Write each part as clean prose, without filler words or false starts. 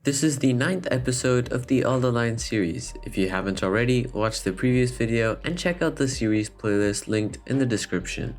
This is the 9th episode of the All the Line series. If you haven't already, watch the previous video and check out the series playlist linked in the description.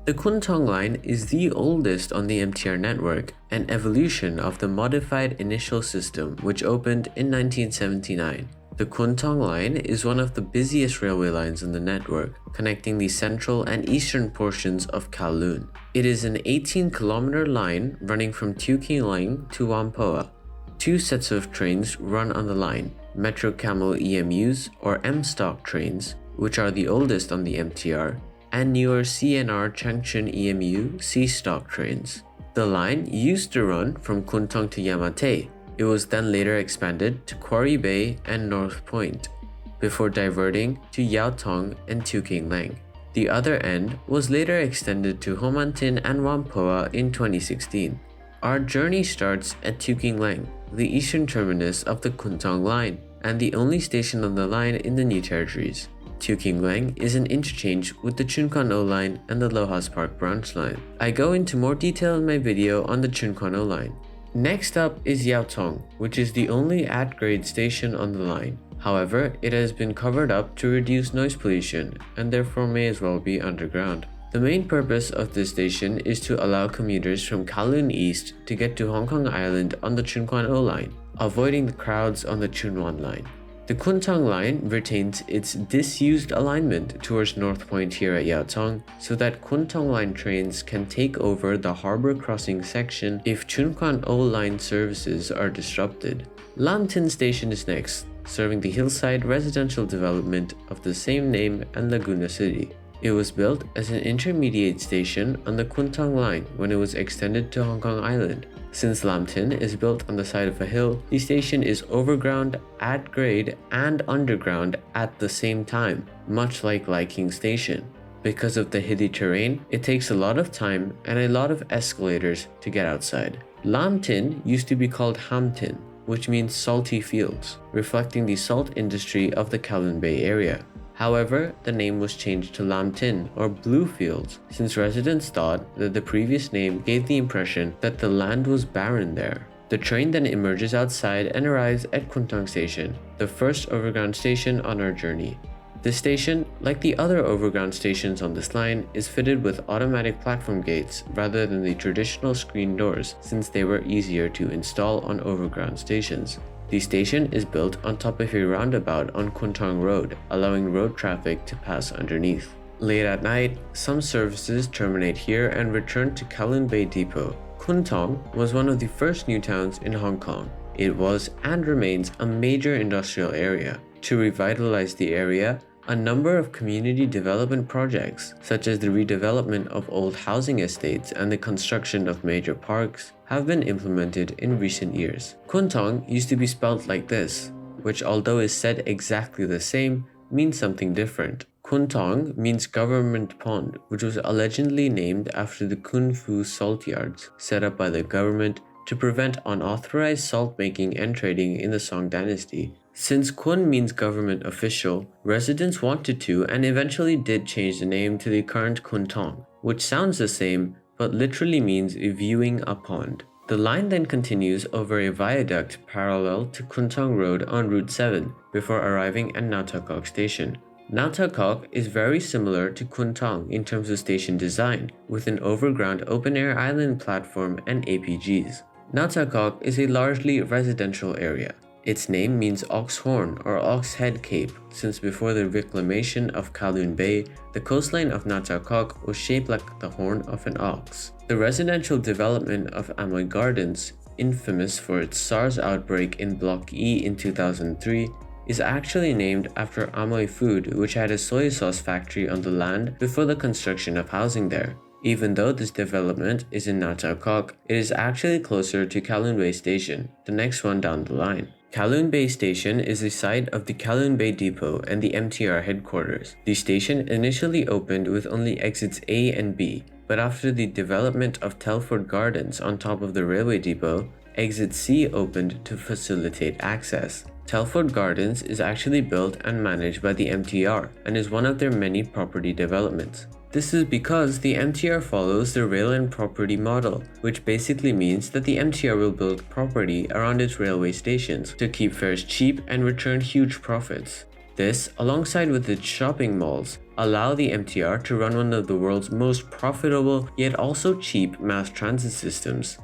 The Kwun Tong line is the oldest on the MTR network, an evolution of the modified initial system which opened in 1979. The Kwun Tong line is one of the busiest railway lines in the network, connecting the central and eastern portions of Kowloon. It is an 18-kilometer line running from Tiu Keng Leng to Whampoa. Two sets of trains run on the line, Metro Camel EMUs or M-Stock trains, which are the oldest on the MTR, and newer CNR Changchun EMU C-Stock trains. The line used to run from Kwun Tong to Yau Ma Tei. It was then later expanded to Kowloon Bay and North Point, before diverting to Yau Tong and Tiu Keng Leng. The other end was later extended to Lam Tin and Whampoa in 2016. Our journey starts at Tiu Keng Leng, the eastern terminus of the Kwun Tong line, and the only station on the line in the New Territories. Tiu Keng Leng is an interchange with the Chun Kwan O line and the Lohas Park branch line. I go into more detail in my video on the Chun Kwan O line. Next up is Yau Tong, which is the only at-grade station on the line. However, it has been covered up to reduce noise pollution and therefore may as well be underground. The main purpose of this station is to allow commuters from Kowloon East to get to Hong Kong Island on the Chun Kwan O line, avoiding the crowds on the Chun Wan line. The Kwun Tong line retains its disused alignment towards North Point here at Yau Tong, so that Kwun Tong line trains can take over the harbour crossing section if Chun Kwan O line services are disrupted. Lam Tin station is next, serving the hillside residential development of the same name and Laguna City. It was built as an intermediate station on the Kwun Tong line when it was extended to Hong Kong Island. Since Lam Tin is built on the side of a hill, the station is overground, at grade, and underground at the same time, much like Lai King Station. Because of the hilly terrain, it takes a lot of time and a lot of escalators to get outside. Lam Tin used to be called Ham Tin, which means salty fields, reflecting the salt industry of the Kowloon Bay area. However, the name was changed to Lam Tin or Blue Fields, since residents thought that the previous name gave the impression that the land was barren there. The train then emerges outside and arrives at Kwun Tong Station, the first overground station on our journey. This station, like the other overground stations on this line, is fitted with automatic platform gates rather than the traditional screen doors, since they were easier to install on overground stations. The station is built on top of a roundabout on Kwun Tong Road, allowing road traffic to pass underneath. Late at night, some services terminate here and return to Kowloon Bay Depot. Kwun Tong was one of the first new towns in Hong Kong. It was and remains a major industrial area. To revitalize the area, a number of community development projects, such as the redevelopment of old housing estates and the construction of major parks, have been implemented in recent years. Kwun Tong used to be spelled like this, which although is said exactly the same, means something different. Kwun Tong means government pond, which was allegedly named after the Kung Fu salt yards set up by the government to prevent unauthorized salt making and trading in the Song dynasty. Since Kwun means government official, residents wanted to and eventually did change the name to the current Kwun Tong, which sounds the same but literally means viewing a pond. The line then continues over a viaduct parallel to Kwun Tong Road on Route 7 before arriving at Ngau Tau Kok Station. Ngau Tau Kok is very similar to Kwun Tong in terms of station design, with an overground open-air island platform and APGs. Ngau Tau Kok is a largely residential area. Its name means ox horn or ox head cape, since before the reclamation of Kowloon Bay, the coastline of Ngau Tau Kok was shaped like the horn of an ox. The residential development of Amoy Gardens, infamous for its SARS outbreak in Block E in 2003, is actually named after Amoy Food, which had a soy sauce factory on the land before the construction of housing there. Even though this development is in Ngau Tau Kok, it is actually closer to Kowloon Bay Station, the next one down the line. Kowloon Bay Station is the site of the Kowloon Bay Depot and the MTR headquarters. The station initially opened with only exits A and B, but after the development of Telford Gardens on top of the railway depot, exit C opened to facilitate access. Telford Gardens is actually built and managed by the MTR and is one of their many property developments. This is because the MTR follows the rail and property model, which basically means that the MTR will build property around its railway stations to keep fares cheap and return huge profits. This, alongside with its shopping malls, allow the MTR to run one of the world's most profitable yet also cheap mass transit systems.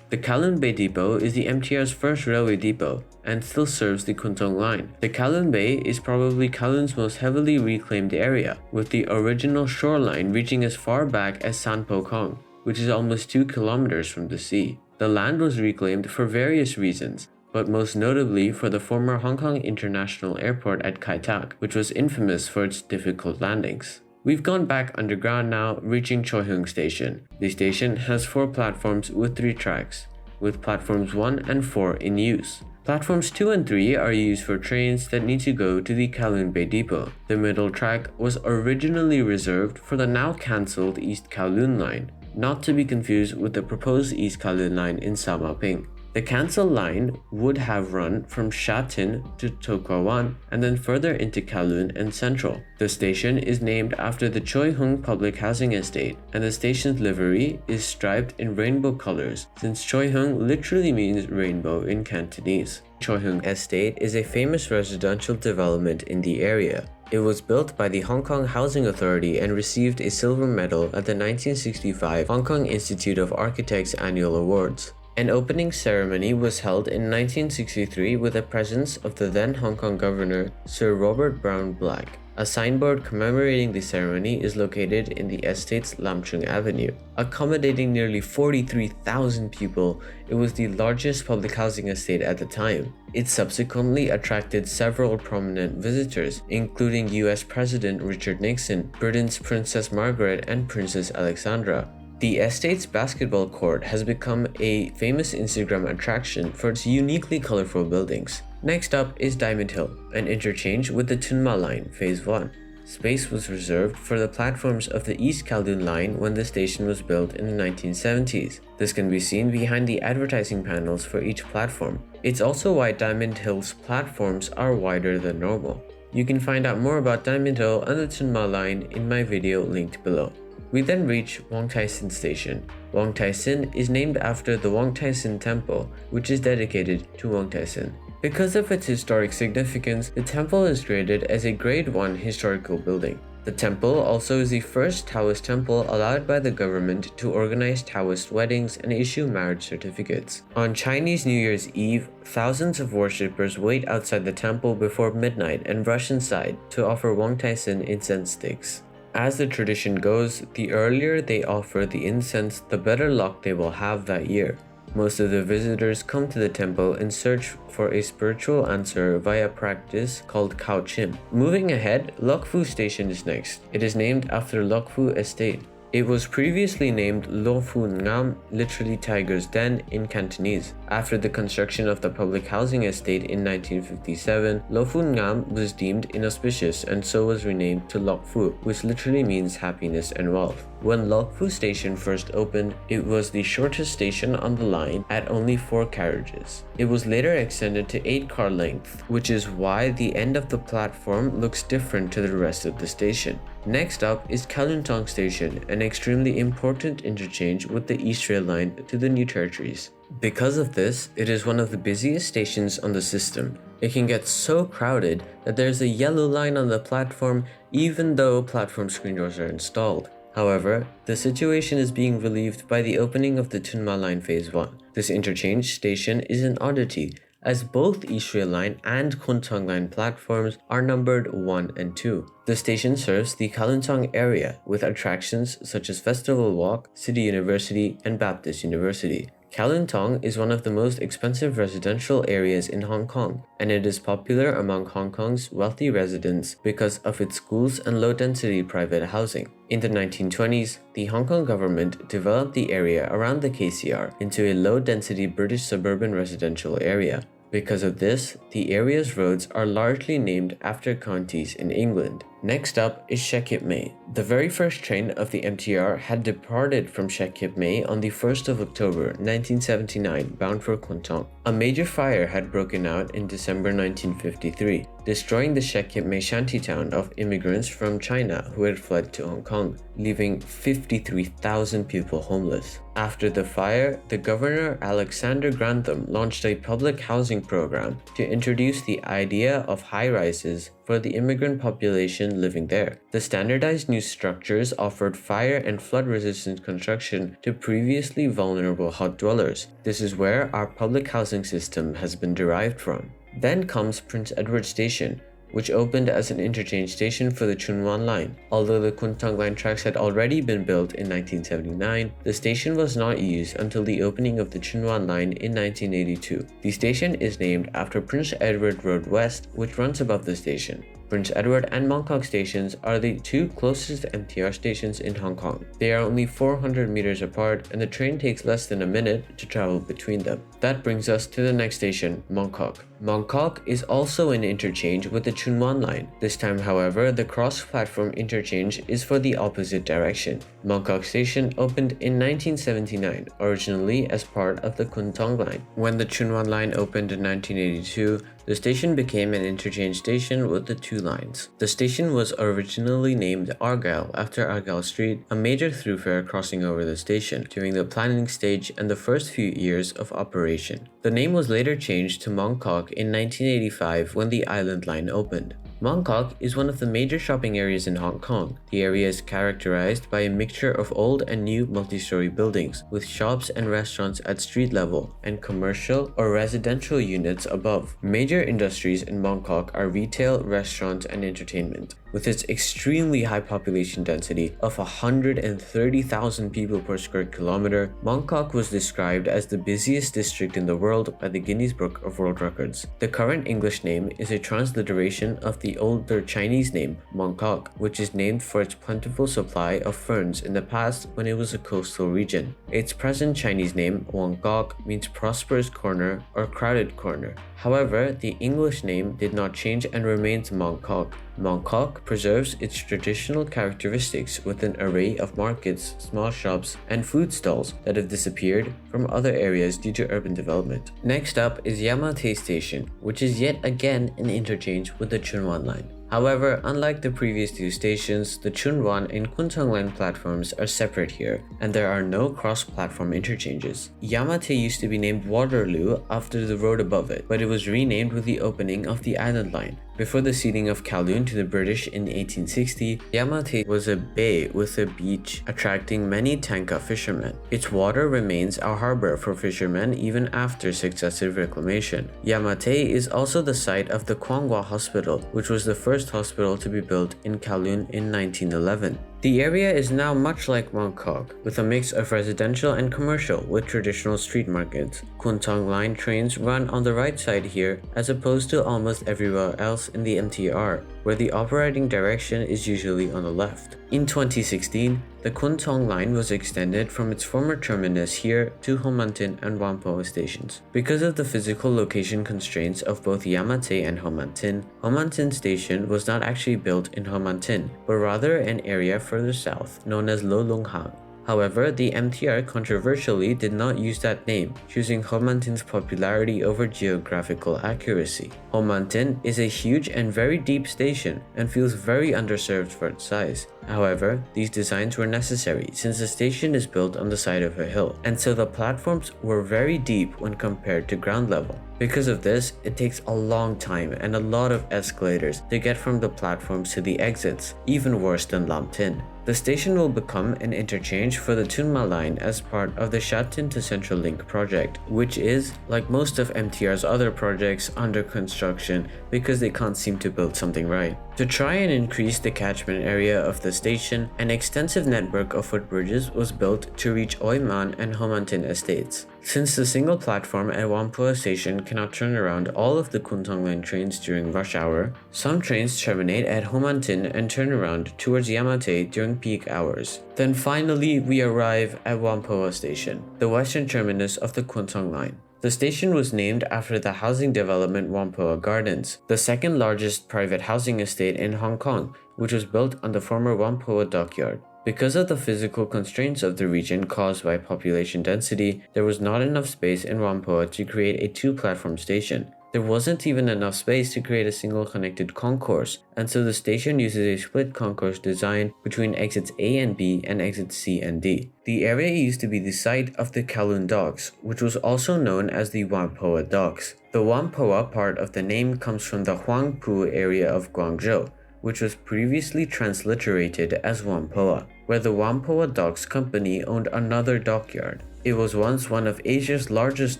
The Kowloon Bay Depot is the MTR's first railway depot and still serves the Kwun Tong line. The Kowloon Bay is probably Kowloon's most heavily reclaimed area, with the original shoreline reaching as far back as San Po Kong, which is almost 2 kilometers from the sea. The land was reclaimed for various reasons, but most notably for the former Hong Kong International Airport at Kai Tak, which was infamous for its difficult landings. We've gone back underground now, reaching Choi Hung Station. The station has 4 platforms with 3 tracks, with platforms 1 and 4 in use. Platforms 2 and 3 are used for trains that need to go to the Kowloon Bay Depot. The middle track was originally reserved for the now cancelled East Kowloon line, not to be confused with the proposed East Kowloon line in Sao Ma Ping. The cancelled line would have run from Sha Tin to To Kwa Wan and then further into Kowloon and Central. The station is named after the Choi Hung public housing estate, and the station's livery is striped in rainbow colors, since Choi Hung literally means rainbow in Cantonese. Choi Hung Estate is a famous residential development in the area. It was built by the Hong Kong Housing Authority and received a silver medal at the 1965 Hong Kong Institute of Architects Annual Awards. An opening ceremony was held in 1963 with the presence of the then Hong Kong Governor Sir Robert Brown Black. A signboard commemorating the ceremony is located in the estate's Lam Tin Avenue. Accommodating nearly 43,000 people, it was the largest public housing estate at the time. It subsequently attracted several prominent visitors, including US President Richard Nixon, Britain's Princess Margaret, and Princess Alexandra. The estate's basketball court has become a famous Instagram attraction for its uniquely colorful buildings. Next up is Diamond Hill, an interchange with the Tuen Ma Line, Phase 1. Space was reserved for the platforms of the East Kowloon Line when the station was built in the 1970s. This can be seen behind the advertising panels for each platform. It's also why Diamond Hill's platforms are wider than normal. You can find out more about Diamond Hill and the Tuen Ma Line in my video linked below. We then reach Wong Tai Sin Station. Wong Tai Sin is named after the Wong Tai Sin Temple, which is dedicated to Wong Tai Sin. Because of its historic significance, the temple is graded as a Grade 1 historical building. The temple also is the first Taoist temple allowed by the government to organize Taoist weddings and issue marriage certificates. On Chinese New Year's Eve, thousands of worshippers wait outside the temple before midnight and rush inside to offer Wong Tai Sin incense sticks. As the tradition goes, the earlier they offer the incense, the better luck they will have that year. Most of the visitors come to the temple in search for a spiritual answer via practice called Khao Chim. Moving ahead, Lok Fu Station is next. It is named after Lok Fu Estate. It was previously named Lo Fu Ngam, literally Tiger's Den in Cantonese. After the construction of the public housing estate in 1957, Lo Fu Ngam was deemed inauspicious and so was renamed to Lok Fu, which literally means happiness and wealth. When Lok Fu Station first opened, it was the shortest station on the line at only 4 carriages. It was later extended to 8-car length, which is why the end of the platform looks different to the rest of the station. Next up is Kowloon Tong Station, an extremely important interchange with the East Rail Line to the New Territories. Because of this, it is one of the busiest stations on the system. It can get so crowded that there's a yellow line on the platform even though platform screen doors are installed. However, the situation is being relieved by the opening of the Tuen Ma Line Phase 1. This interchange station is an oddity, as both East Rail Line and Kwun Tong Line platforms are numbered 1 and 2. The station serves the Kowloon Tong area with attractions such as Festival Walk, City University, and Baptist University. Kowloon Tong is one of the most expensive residential areas in Hong Kong, and it is popular among Hong Kong's wealthy residents because of its schools and low-density private housing. In the 1920s, the Hong Kong government developed the area around the KCR into a low-density British suburban residential area. Because of this, the area's roads are largely named after counties in England. Next up is Shek Kip Mei. The very first train of the MTR had departed from Shek Kip Mei on the 1st of October 1979 bound for Kwun Tong. A major fire had broken out in December 1953, destroying the Shek Kip Mei shantytown of immigrants from China who had fled to Hong Kong, leaving 53,000 people homeless. After the fire, the governor Alexander Grantham launched a public housing program to introduce the idea of high-rises for the immigrant population living there. The standardized new structures offered fire and flood-resistant construction to previously vulnerable hut dwellers. This is where our public housing system has been derived from. Then comes Prince Edward Station, which opened as an interchange station for the Chun Wan line. Although the Kwun Tong line tracks had already been built in 1979, the station was not used until the opening of the Chun Wan line in 1982. The station is named after Prince Edward Road West, which runs above the station. Prince Edward and Mong Kok stations are the two closest MTR stations in Hong Kong. They are only 400 meters apart, and the train takes less than a minute to travel between them. That brings us to the next station, Mong Kok. Mong Kok is also an interchange with the Chun Wan line. This time, however, the cross-platform interchange is for the opposite direction. Mong Kok Station opened in 1979, originally as part of the Kwun Tong line. When the Chun Wan line opened in 1982, the station became an interchange station with the two lines. The station was originally named Argyle after Argyle Street, a major thoroughfare crossing over the station during the planning stage and the first few years of operation. The name was later changed to Mong Kok in 1985 when the Island Line opened. Mong Kok is one of the major shopping areas in Hong Kong. The area is characterized by a mixture of old and new multi-story buildings, with shops and restaurants at street level and commercial or residential units above. Major industries in Mong Kok are retail, restaurants, and entertainment. With its extremely high population density of 130,000 people per square kilometer, Mong Kok was described as the busiest district in the world by the Guinness Book of World Records. The current English name is a transliteration of the older Chinese name, Mong Kok, which is named for its plentiful supply of ferns in the past when it was a coastal region. Its present Chinese name, Wong Kok, means prosperous corner or crowded corner. However, the English name did not change and remains Mong Kok. Mong Kok preserves its traditional characteristics with an array of markets, small shops, and food stalls that have disappeared from other areas due to urban development. Next up is Yau Ma Tei Station, which is yet again an interchange with the Chun Wan line. However, unlike the previous two stations, the Chun Wan and Kwun Tong line platforms are separate here, and there are no cross-platform interchanges. Yau Ma Tei used to be named Waterloo after the road above it, but it was renamed with the opening of the Island Line. Before the ceding of Kowloon to the British in 1860, Yau Ma Tei was a bay with a beach, attracting many tanka fishermen. Its water remains a harbor for fishermen even after successive reclamation. Yau Ma Tei is also the site of the Kwang Wah Hospital, which was the first hospital to be built in Kowloon in 1911. The area is now much like Mong Kok, with a mix of residential and commercial with traditional street markets. Kwun Tong line trains run on the right side here as opposed to almost everywhere else in the MTR, where the operating direction is usually on the left. In 2016, the Kwun Tong line was extended from its former terminus here to Ho Man Tin and Whampoa stations. Because of the physical location constraints of both Yau Ma Tei and Ho Man Tin station was not actually built in Ho Man Tin, but rather an area further south, known as Lo Lung Hang. However, the MTR controversially did not use that name, choosing Ho Man Tin's popularity over geographical accuracy. Ho Man Tin is a huge and very deep station and feels very underserved for its size. However, these designs were necessary since the station is built on the side of a hill, and so the platforms were very deep when compared to ground level. Because of this, it takes a long time and a lot of escalators to get from the platforms to the exits, even worse than Lam Tin. The station will become an interchange for the Tuen Ma line as part of the Sha Tin to Central Link project, which is, like most of MTR's other projects, under construction because they can't seem to build something right. To try and increase the catchment area of the station, an extensive network of footbridges was built to reach Oi Man and Ho Man Tin estates. Since the single platform at Whampoa station cannot turn around all of the Kwun Tong line trains during rush hour, some trains terminate at Ho Man Tin and turn around towards Yau Ma Tei during peak hours. Then finally we arrive at Whampoa station, the western terminus of the Kwun Tong line. The station was named after the housing development Whampoa Gardens, the second largest private housing estate in Hong Kong, which was built on the former Whampoa dockyard. Because of the physical constraints of the region caused by population density, there was not enough space in Whampoa to create a two-platform station. There wasn't even enough space to create a single connected concourse, and so the station uses a split concourse design between exits A and B and exits C and D. The area used to be the site of the Kowloon Docks, which was also known as the Whampoa Docks. The Whampoa part of the name comes from the Whampoa area of Guangzhou, which was previously transliterated as Whampoa, where the Whampoa Docks Company owned another dockyard. It was once one of Asia's largest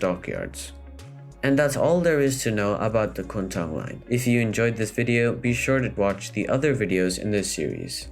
dockyards. And that's all there is to know about the Kwun Tong line. If you enjoyed this video, be sure to watch the other videos in this series.